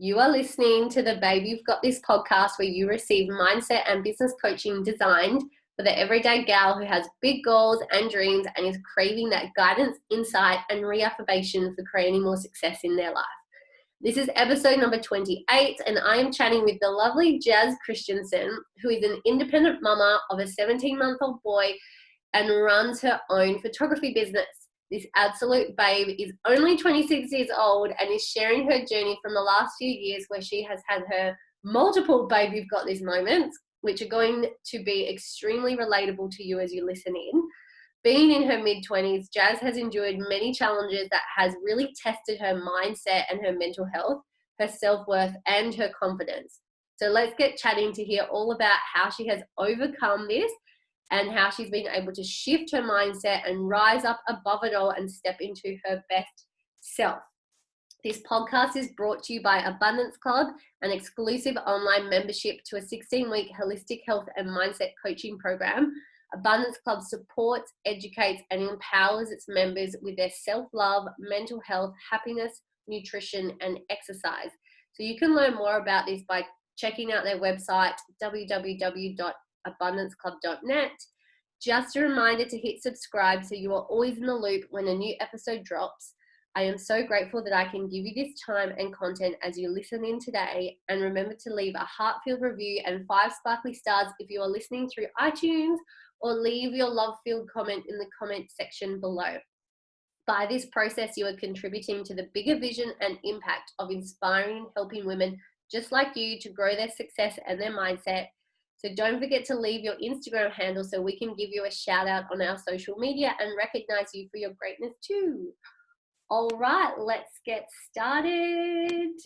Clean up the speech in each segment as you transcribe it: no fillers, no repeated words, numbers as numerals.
You are listening to the Babe You've Got This podcast, where you receive mindset and business coaching designed for the everyday gal who has big goals and dreams and is craving that guidance, insight, and reaffirmation for creating more success in their life. This is episode number 28, and I am chatting with the lovely Jazz Christiansen, who is an independent mama of a 17-month-old boy and runs her own photography business. This absolute babe is only 26 years old and is sharing her journey from the last few years, where she has had her multiple Babe You've Got This moments, which are going to be extremely relatable to you as you listen in. Being in her mid-20s, Jazz has endured many challenges that has really tested her mindset and her mental health, her self-worth, and her confidence. So let's get chatting to hear all about how she has overcome this and how she's been able to shift her mindset and rise up above it all and step into her best self. This podcast is brought to you by Abundance Club, an exclusive online membership to a 16-week holistic health and mindset coaching program. Abundance Club supports, educates, and empowers its members with their self-love, mental health, happiness, nutrition, and exercise. So you can learn more about this by checking out their website, www.abundanceclub.net. Just a reminder to hit subscribe so you are always in the loop when a new episode drops. I am so grateful that I can give you this time and content as you listen in today. And remember to leave a heart-filled review and 5 sparkly stars if you are listening through iTunes, or leave your love-filled comment in the comment section below. By this process, you are contributing to the bigger vision and impact of inspiring and helping women just like you to grow their success and their mindset. So don't forget to leave your Instagram handle so we can give you a shout out on our social media and recognize you for your greatness too. All right, let's get started.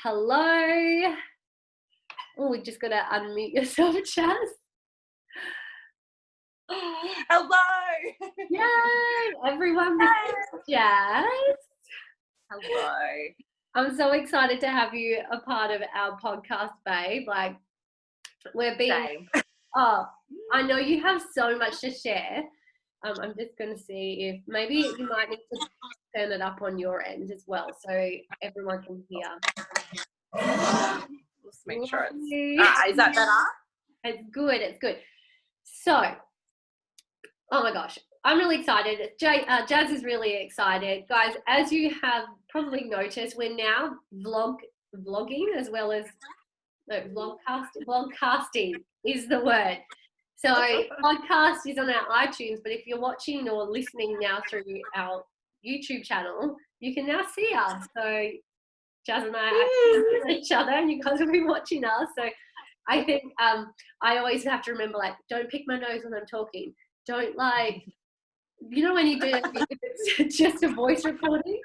Hello. Oh, we just got to unmute yourself, Chaz. Hello. Yay, everyone, this is Jazz. Hello. I'm so excited to have you a part of our podcast, babe. Like, I know you have so much to share. I'm just going to see if maybe you might need to turn it up on your end as well so everyone can hear. Let's make sure it's... is that better? It's good, it's good. So, oh my gosh, I'm really excited. Jazz is really excited. Guys, as you have probably noticed, we're now vlogging as well as... No, vlogcasting is the word. So podcast is on our iTunes, but if you're watching or listening now through our YouTube channel, you can now see us. So Jazz and I are each other, and you guys will be watching us. So I think I always have to remember, like, don't pick my nose when I'm talking. Don't, like, you know, when you do it, it's just a voice recording.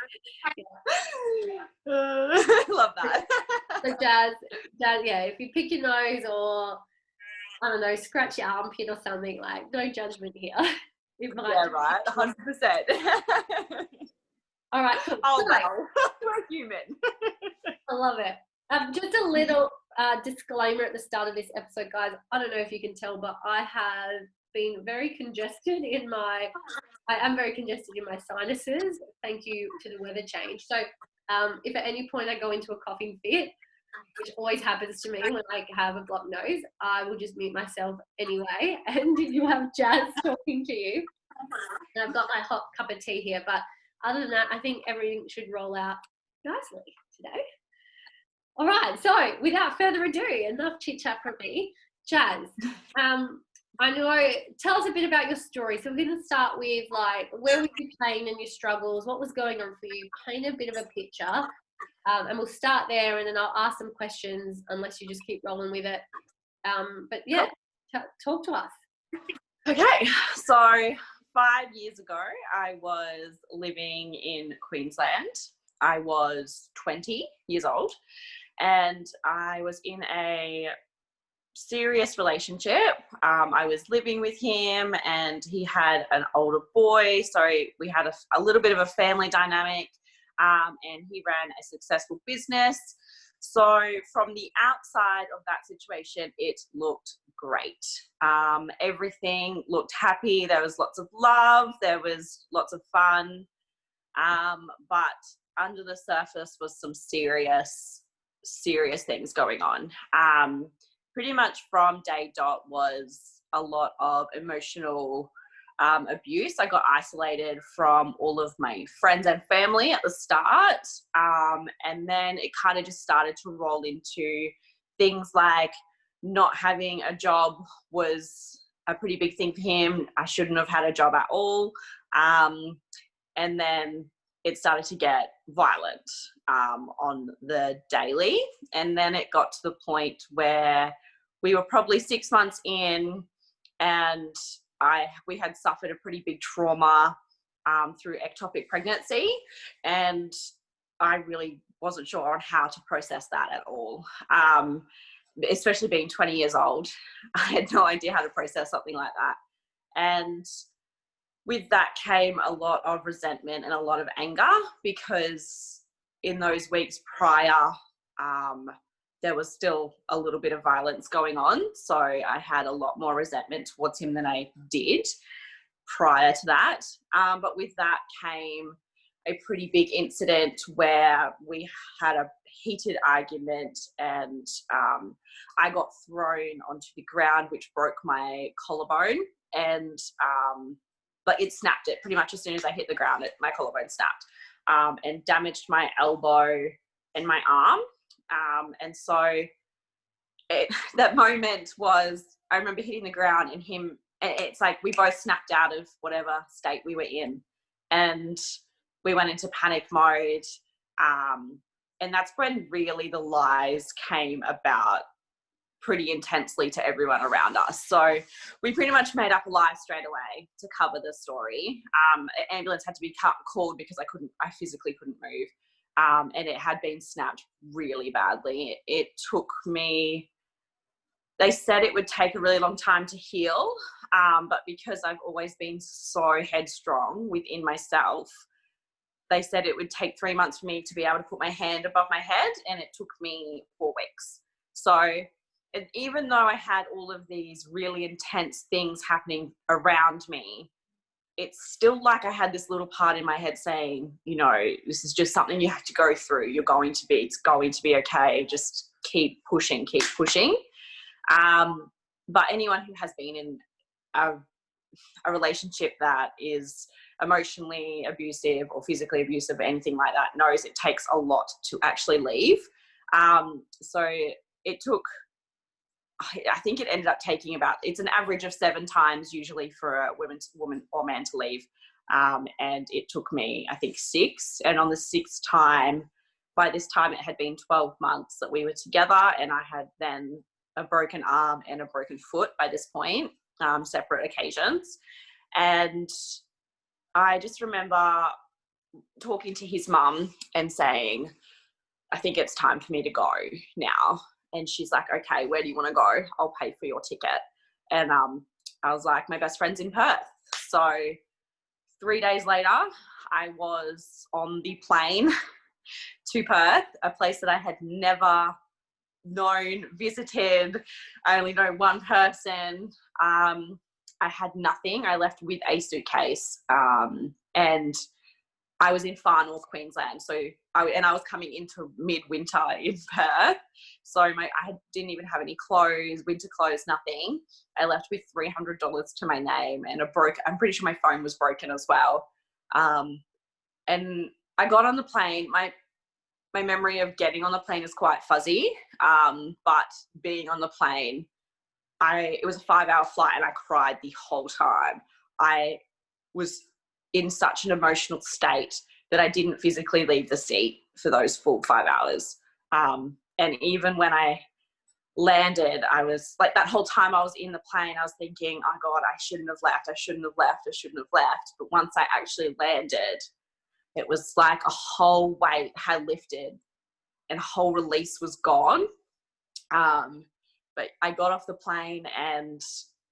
Love that. So Jazz, yeah, if you pick your nose or, I don't know, scratch your armpit or something, like, no judgment here. Yeah, right, 100%. All right, cool. Oh, well, we're human. I love it. Just a little disclaimer at the start of this episode, guys. I don't know if you can tell, but I have been very congested I am very congested in my sinuses. Thank you to the weather change. So if at any point I go into a coughing fit, which always happens to me when I have a blocked nose, I will just mute myself anyway. And you have Jazz talking to you. And I've got my hot cup of tea here. But other than that, I think everything should roll out nicely today. All right. So without further ado, enough chit chat from me. Jazz, I know, tell us a bit about your story. So we're going to start with, like, where were you playing and your struggles? What was going on for you? Paint a bit of a picture. And we'll start there, and then I'll ask some questions unless you just keep rolling with it. But yeah, talk to us. Okay, so 5 years ago, I was living in Queensland. I was 20 years old, and I was in a serious relationship. I was living with him, and he had an older boy, so we had a little bit of a family dynamic. And he ran a successful business. So from the outside of that situation, it looked great. Everything looked happy. There was lots of love. There was lots of fun. But under the surface was some serious things going on. Pretty much from day dot was a lot of emotional abuse. I got isolated from all of my friends and family at the start. And then it kind of just started to roll into things like not having a job was a pretty big thing for him. I shouldn't have had a job at all. And then it started to get violent on the daily. And then it got to the point where we were probably 6 months in, and we had suffered a pretty big trauma through ectopic pregnancy, and I really wasn't sure on how to process that at all. Especially being 20 years old, I had no idea how to process something like that. And with that came a lot of resentment and a lot of anger, because in those weeks prior, there was still a little bit of violence going on. So I had a lot more resentment towards him than I did prior to that. But with that came a pretty big incident where we had a heated argument, and I got thrown onto the ground, which broke my collarbone. And but it snapped it pretty much as soon as I hit the ground. My collarbone snapped and damaged my elbow and my arm. And so that moment was, I remember hitting the ground and him, it's like we both snapped out of whatever state we were in, and we went into panic mode. And that's when really the lies came about pretty intensely to everyone around us. So we pretty much made up a lie straight away to cover the story. An ambulance had to be called because I physically couldn't move. And it had been snapped really badly. It took me, they said it would take a really long time to heal, but because I've always been so headstrong within myself, they said it would take 3 months for me to be able to put my hand above my head, and it took me 4 weeks. So even though I had all of these really intense things happening around me, it's still like I had this little part in my head saying, you know, this is just something you have to go through. It's going to be okay. Just keep pushing. But anyone who has been in a relationship that is emotionally abusive or physically abusive or anything like that knows it takes a lot to actually leave. So it took, I think it ended up taking it's an average of 7 times usually for a woman or man to leave. And it took me, I think, 6. And on the 6th time, by this time it had been 12 months that we were together, and I had then a broken arm and a broken foot by this point, separate occasions. And I just remember talking to his mum and saying, I think it's time for me to go now. And she's like, okay, where do you want to go? I'll pay for your ticket. And I was like, my best friend's in Perth. So 3 days later, I was on the plane to Perth, a place that I had never visited. I only know one person. I had nothing. I left with a suitcase, and I was in far north Queensland. So I was coming into midwinter in Perth. So I didn't even have any clothes, winter clothes, nothing. I left with $300 to my name and I'm pretty sure my phone was broken as well. And I got on the plane. My memory of getting on the plane is quite fuzzy. But being on the plane, it was a 5-hour flight, and I cried the whole time. I was in such an emotional state that I didn't physically leave the seat for those full 5 hours. And even when I landed, I was like, that whole time I was in the plane, I was thinking, oh God, I shouldn't have left. But once I actually landed, it was like a whole weight had lifted and a whole release was gone. But I got off the plane, and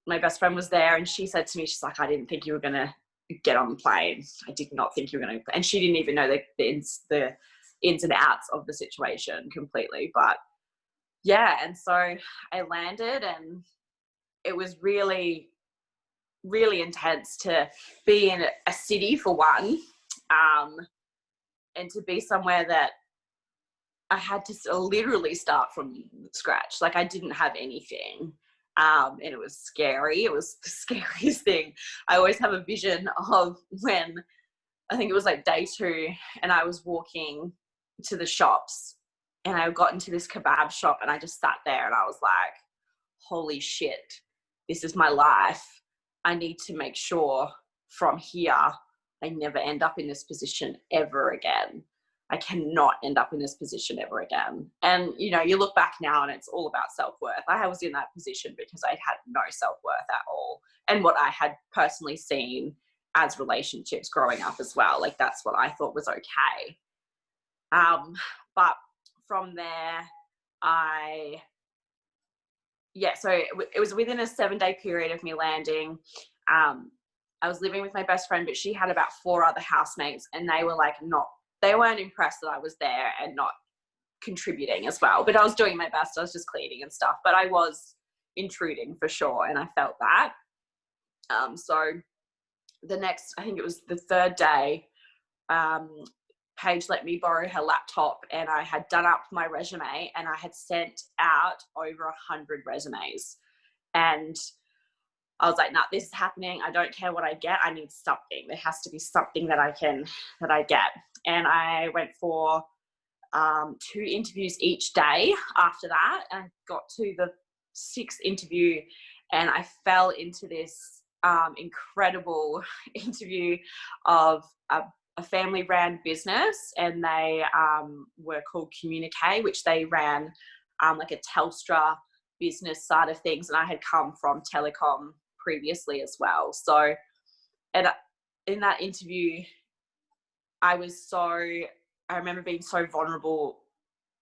my best friend was there, and she said to me, she's like, I didn't think you were going to get on the plane. I did not think you were going to, and she didn't even know the ins and outs of the situation completely. But yeah, and so I landed, and it was really, really intense to be in a city for one, and to be somewhere that I had to literally start from scratch. Like, I didn't have anything. And it was scary. It was the scariest thing. I always have a vision of when, I think it was like day 2, and I was walking to the shops, and I got into this kebab shop, and I just sat there and I was like, holy shit, this is my life. I need to make sure from here I never end up in this position ever again. I cannot end up in this position ever again. And, you know, you look back now and it's all about self-worth. I was in that position because I had no self-worth at all. And what I had personally seen as relationships growing up as well. Like, that's what I thought was okay. But from there, so it was within a 7-day period of me landing. I was living with my best friend, but she had about 4 other housemates, and they were like, they weren't impressed that I was there and not contributing as well. But I was doing my best. I was just cleaning and stuff, but I was intruding for sure. And I felt that. So the next, I think it was the 3rd day, Paige let me borrow her laptop, and I had done up my resume, and I had sent out over 100 resumes. And I was like, nah, this is happening. I don't care what I get. I need something. There has to be something that I get. And I went for 2 interviews each day after that. And I got to the 6th interview, and I fell into this incredible interview of a family-ran business, and they were called Communique, which they ran like a Telstra business side of things. And I had come from telecom previously as well. So in that interview, I remember being so vulnerable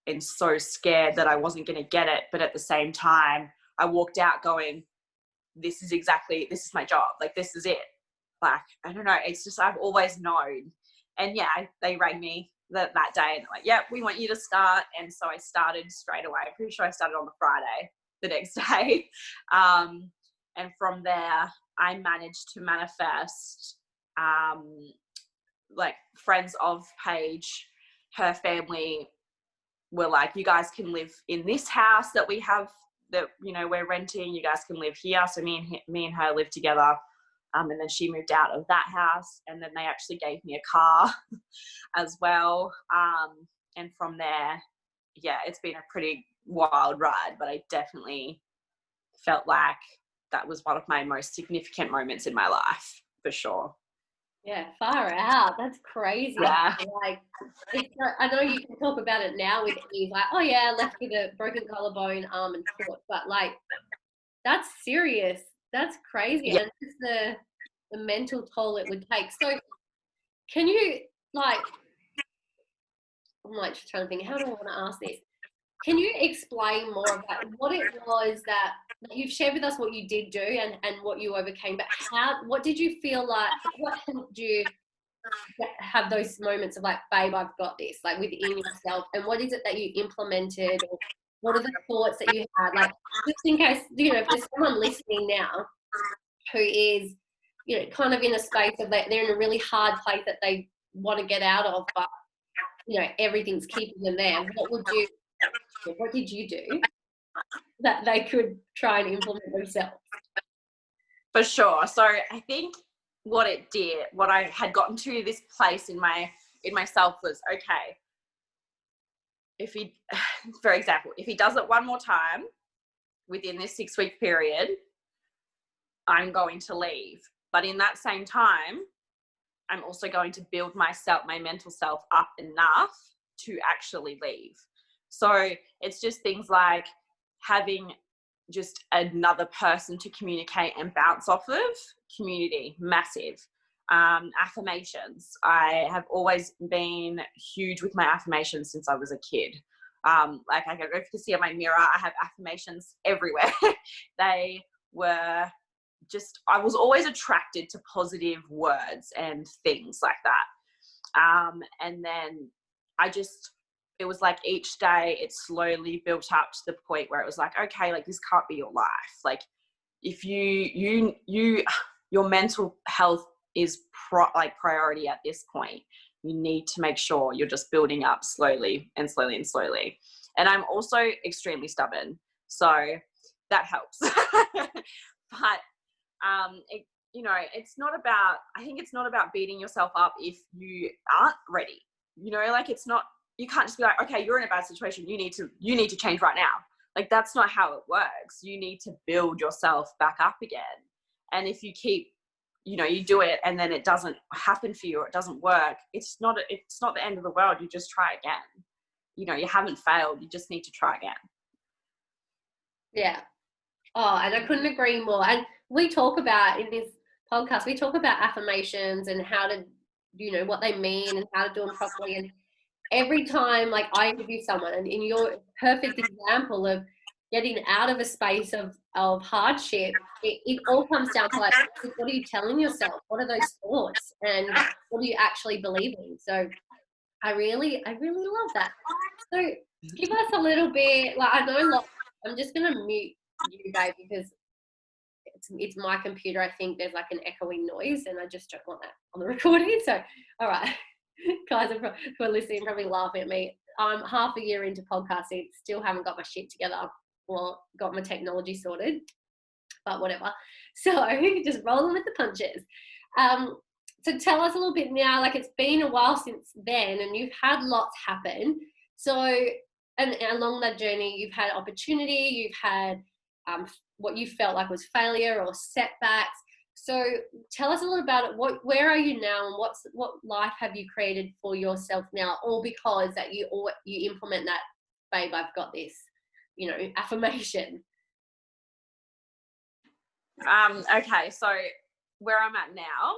and so scared that I wasn't going to get it. But at the same time, I walked out going, this is my job. Like, this is it. Like, I don't know. It's just, I've always known. And yeah, they rang me that day, and they're like, yeah, we want you to start. And so I started straight away. I'm pretty sure I started on the Friday the next day. And from there, I managed to manifest, like, friends of Paige, her family were like, you guys can live in this house that we have, that, you know, we're renting. You guys can live here. So me and her lived together. And then she moved out of that house, and then they actually gave me a car as well. And from there, yeah, it's been a pretty wild ride, but I definitely felt like that was one of my most significant moments in my life, for sure. Yeah, far out. That's crazy. Yeah. Like, I know you can talk about it now with ease, like, oh yeah, left with a broken collarbone, arm and foot, but like, that's serious. That's crazy. Yeah. And just the mental toll it would take. So can you, like, I'm like just trying to think, how do I want to ask this? Can you explain more about what it was that you've shared with us, what you did do and what you overcame, but what did you feel like, what helped you have those moments of like, babe, I've got this, like within yourself, and what is it that you implemented, or what are the thoughts that you had, like, just in case, you know, if there's someone listening now who is, you know, kind of in a space of that they're in a really hard place that they want to get out of, but, you know, everything's keeping them there. What did you do that they could try and implement themselves? For sure. So I think what I had gotten to this place in myself was, okay, for example, if he does it one more time within this 6-week period, I'm going to leave. But in that same time, I'm also going to build my mental self up enough to actually leave. So it's just things like having just another person to communicate and bounce off of. Community, massive. Affirmations. I have always been huge with my affirmations since I was a kid. Like, I can go to see on my mirror, I have affirmations everywhere. They were just, I was always attracted to positive words and things like that. And then it was like each day it slowly built up to the point where it was like, okay, like, this can't be your life. Like, if your mental health is priority at this point. You need to make sure you're just building up slowly and slowly and slowly. And I'm also extremely stubborn, so that helps. But it's not about, I think it's not about beating yourself up if you aren't ready. Like, it's not, you can't just be like, okay, you're in a bad situation, you need to change right now. Like, that's not how it works. You need to build yourself back up again. And if you keep, you do it and then it doesn't happen for you, or it doesn't work, it's not the end of the world. You just try again. You haven't failed. You just need to try again. Yeah. Oh, and I couldn't agree more. And we talk about, in this podcast, we talk about affirmations and how to, what they mean and how to do them properly. And every time, like, I interview someone, and in your perfect example of getting out of a space of hardship, it all comes down to, like, what are you telling yourself? What are those thoughts? And what do you actually believe in? So I really love that. So give us a little bit, like, I know I'm just going to mute you, babe, because it's my computer. I think there's like an echoing noise, and I just don't want that on the recording. So, all right, guys who are listening probably laughing at me. I'm half a year into podcasting, still haven't got my shit together or got my technology sorted, but whatever. So just rolling with the punches. So tell us a little bit now, like, it's been a while since then and you've had lots happen. So, and along that journey, you've had opportunity, you've had what you felt like was failure or setbacks. So tell us a little about it. Where are you now, and what life have you created for yourself now, all because that you implement that, babe, I've got this, affirmation. Okay, so where I'm at now,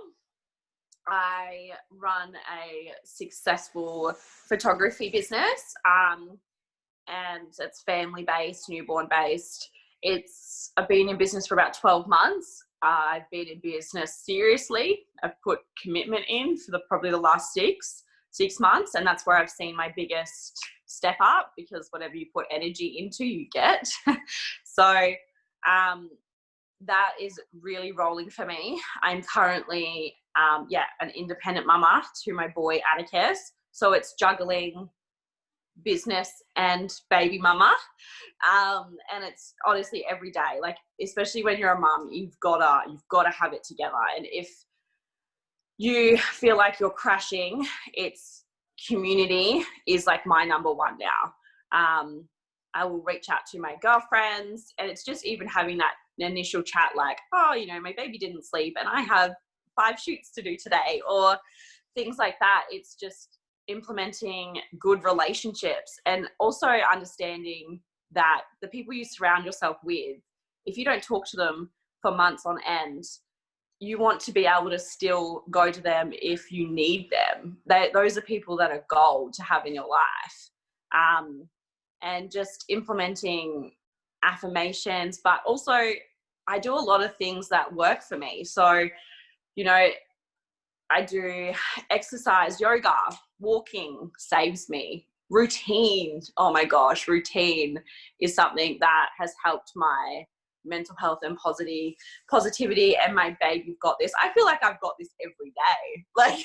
I run a successful photography business, and it's family-based, newborn-based. I've been in business for about 12 months. I've been in business seriously. I've put commitment in for probably the last six months, and that's where I've seen my biggest step up, because whatever you put energy into, you get. So that is really rolling for me. I'm currently an independent mama to my boy Atticus, so it's juggling business and baby mama, and it's honestly every day, like, especially when you're a mum, you've got to have it together. And if you feel like you're crashing, it's community is like my number one now. I will reach out to my girlfriends, and it's just even having that initial chat, like, oh, my baby didn't sleep and I have 5 shoots to do today, or things like that. It's just implementing good relationships, and also understanding that the people you surround yourself with, if you don't talk to them for months on end, you want to be able to still go to them if you need them. Those are people that are gold to have in your life. And just implementing affirmations, but also I do a lot of things that work for me. So, I do exercise, yoga, walking saves me. Routine, oh my gosh, routine is something that has helped my mental health and positivity. And my babe, you've got this. I feel like I've got this every day. Like,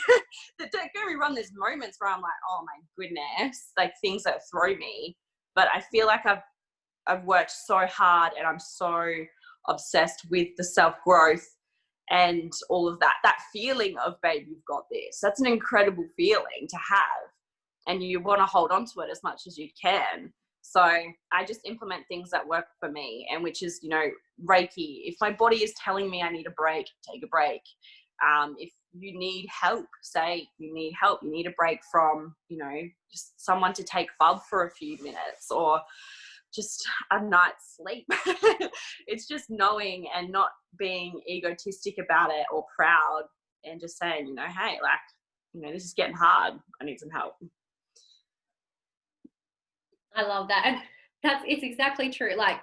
don't get me wrong, there's moments where I'm like, oh my goodness, like things that throw me. But I feel like I've worked so hard, and I'm so obsessed with the self-growth and all of that feeling of, babe, you've got this. That's an incredible feeling to have, and you want to hold on to it as much as you can. So I just implement things that work for me, and which is, Reiki. If my body is telling me I need a break, take a break. If you need help, say you need help, you need a break from, just someone to take FUB for a few minutes, or just a night's sleep. It's just knowing and not being egotistic about it or proud, and just saying, hey, like, this is getting hard. I need some help. I love that. And it's exactly true. Like,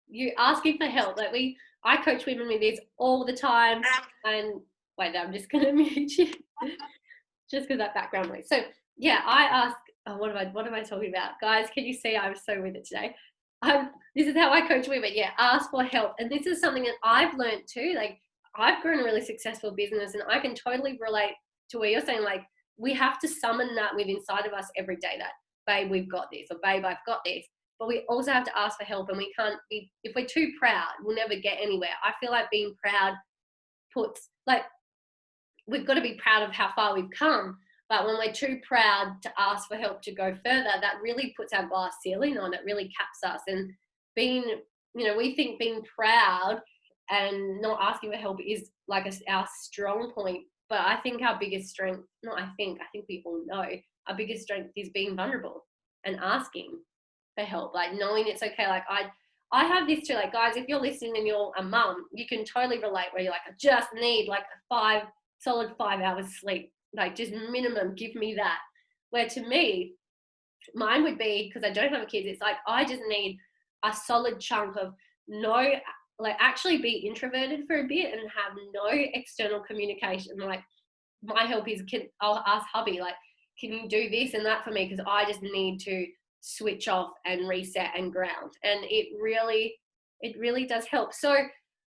you asking for help. Like, I coach women with this all the time. And wait, I'm just going to mute you just because that background noise. So yeah, I ask, what am I talking about? Guys, can you see I'm so with it today? This is how I coach women. Yeah, ask for help. And this is something that I've learned too. Like, I've grown a really successful business, and I can totally relate to where you're saying, like, we have to summon that within inside of us every day, that, babe, we've got this, or babe, I've got this. But we also have to ask for help, and we can't be, if we're too proud, we'll never get anywhere. I feel like being proud puts, like, we've got to be proud of how far we've come. But when we're too proud to ask for help to go further, that really puts our glass ceiling on. It really caps us. And being, we think being proud and not asking for help is like our strong point. But I think our biggest strength, I think we all know, our biggest strength is being vulnerable and asking for help, like knowing it's okay. Like I have this too, like, guys, if you're listening and you're a mum, you can totally relate, where you're like, I just need like a solid 5 hours sleep, like just minimum, give me that. Where to me, mine would be, because I don't have a kid, it's like, I just need a solid chunk of actually be introverted for a bit and have no external communication. Like, my help is, I'll ask hubby, like, can you do this and that for me? Because I just need to switch off and reset and ground. And it really does help. So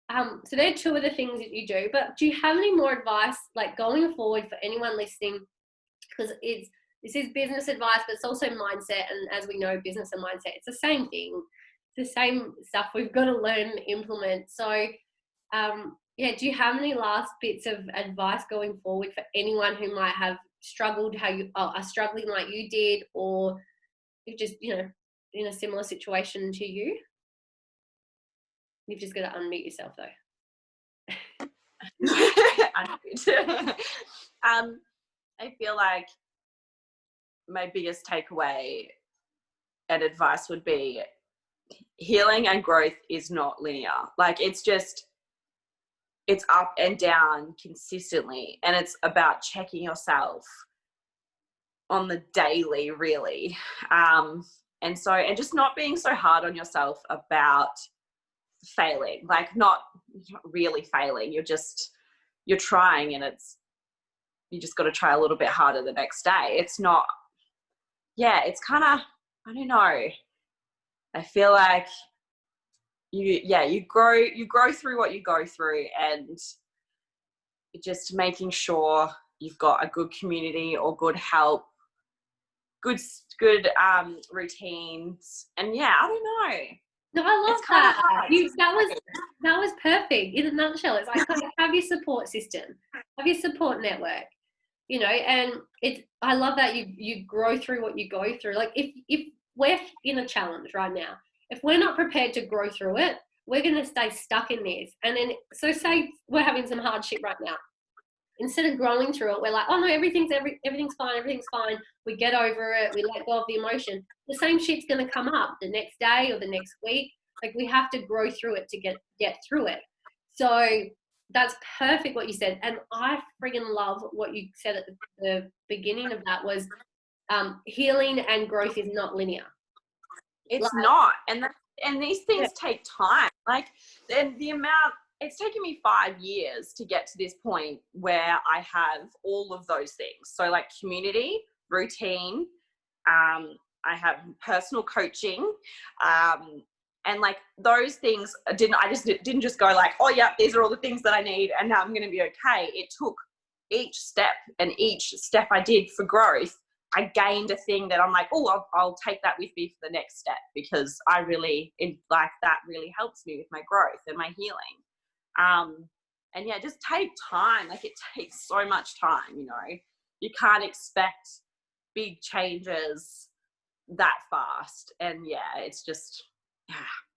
so they're two of the things that you do. But do you have any more advice, like, going forward for anyone listening? Because this is business advice, but it's also mindset. And as we know, business and mindset, it's the same thing. It's the same stuff we've got to learn and implement. So do you have any last bits of advice going forward for anyone who might have struggled, are struggling like you did, or you've just, in a similar situation to you? You've just got to unmute yourself though. I feel like my biggest takeaway and advice would be, healing and growth is not linear. Like, it's up and down consistently, and it's about checking yourself on the daily, really. And just not being so hard on yourself about failing, like not really failing. You're trying, and you just got to try a little bit harder the next day. It's kind of, I don't know. I feel like you grow through what you go through, and just making sure you've got a good community or good help, good routines. And I don't know. No, I love that. That was perfect in a nutshell. It's like, have your support system, have your support network, and I love that you grow through what you go through. Like, if we're in a challenge right now, if we're not prepared to grow through it, we're going to stay stuck in this. And then, so say we're having some hardship right now. Instead of growing through it, we're like, oh no, everything's fine. We get over it. We let go of the emotion. The same shit's going to come up the next day or the next week. Like, we have to grow through it to get through it. So that's perfect what you said. And I friggin' love what you said at the beginning of that was, healing and growth is not linear. It's not. And these things take time. Like, and it's taken me 5 years to get to this point where I have all of those things. So, like, community, routine, I have personal coaching, and like those things I didn't just go like, oh yeah, these are all the things that I need and now I'm going to be okay. It took each step I did for growth, I gained a thing that I'm like, oh, I'll take that with me for the next step, because that really helps me with my growth and my healing. And just take time. Like, it takes so much time, you can't expect big changes that fast. And it's just,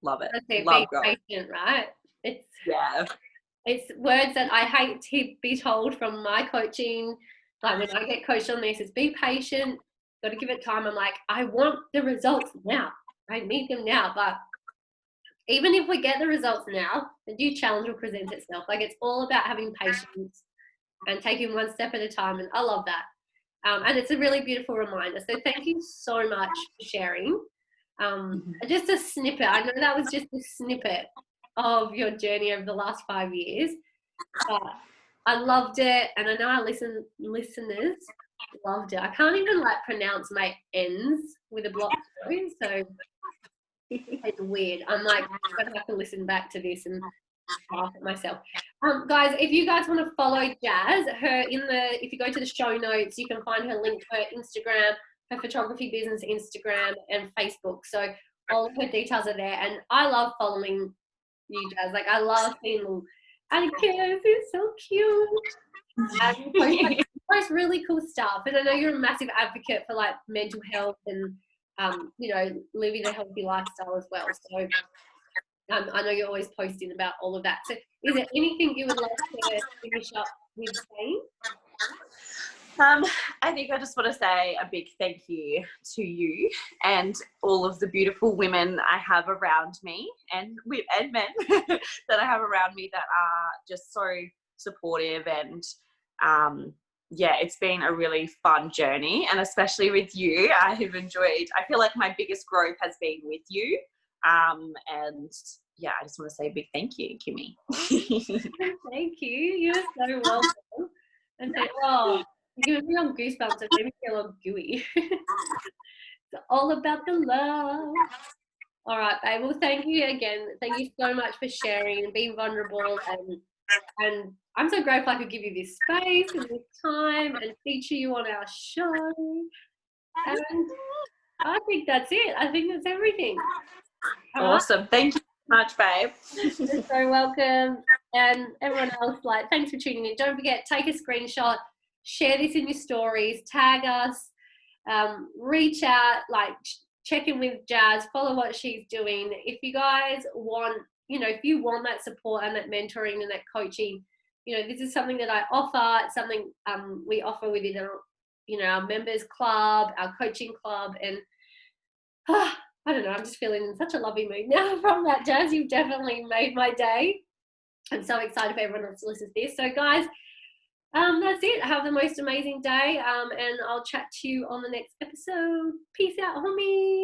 love it. Love being patient, right? It's words that I hate to be told from my coaching. Like, when I get coached on this, it's be patient, got to give it time. I'm like, I want the results now. I need them now. But even if we get the results now, the new challenge will present itself. Like, it's all about having patience and taking one step at a time. And I love that. And it's a really beautiful reminder. So thank you so much for sharing. Just a snippet. I know that was just a snippet of your journey over the last 5 years. But I loved it, and I know our listeners loved it. I can't even pronounce my N's with a block through, so it's weird. I'm like, I'm gonna have to listen back to this and laugh at myself. Guys, if you guys want to follow Jazz, if you go to the show notes, you can find her link to her Instagram, her photography business Instagram and Facebook. So all of her details are there. And I love following you, Jazz. Like, I love seeing them. And kids, it's so cute. You post really cool stuff. And I know you're a massive advocate for like mental health and living a healthy lifestyle as well. So I know you're always posting about all of that. So is there anything you would like to finish up with saying? I think I just want to say a big thank you to you and all of the beautiful women I have around me and men that I have around me that are just so supportive. And it's been a really fun journey, and especially with you, I have enjoyed. I feel like my biggest growth has been with you. I just want to say a big thank you, Kimmy. Thank you. You're so welcome. And so, you're giving me all goosebumps. It made me feel all gooey. It's all about the love. All right, babe. Well, thank you again. Thank you so much for sharing and being vulnerable. And I'm so grateful I could give you this space and this time and feature you on our show. And I think that's it. I think that's everything. Awesome. Thank you so much, babe. You're so welcome. And everyone else, thanks for tuning in. Don't forget, take a screenshot, share this in your stories, tag us, reach out, check in with Jazz, follow what she's doing. If you guys want, if you want that support and that mentoring and that coaching, this is something that I offer. It's something we offer within our members club, our coaching club. And I don't know, I'm just feeling in such a lovely mood now from that, Jazz. You've definitely made my day. I'm so excited for everyone else to listen to this. So guys, that's it. Have the most amazing day, and I'll chat to you on the next episode. Peace out, homies.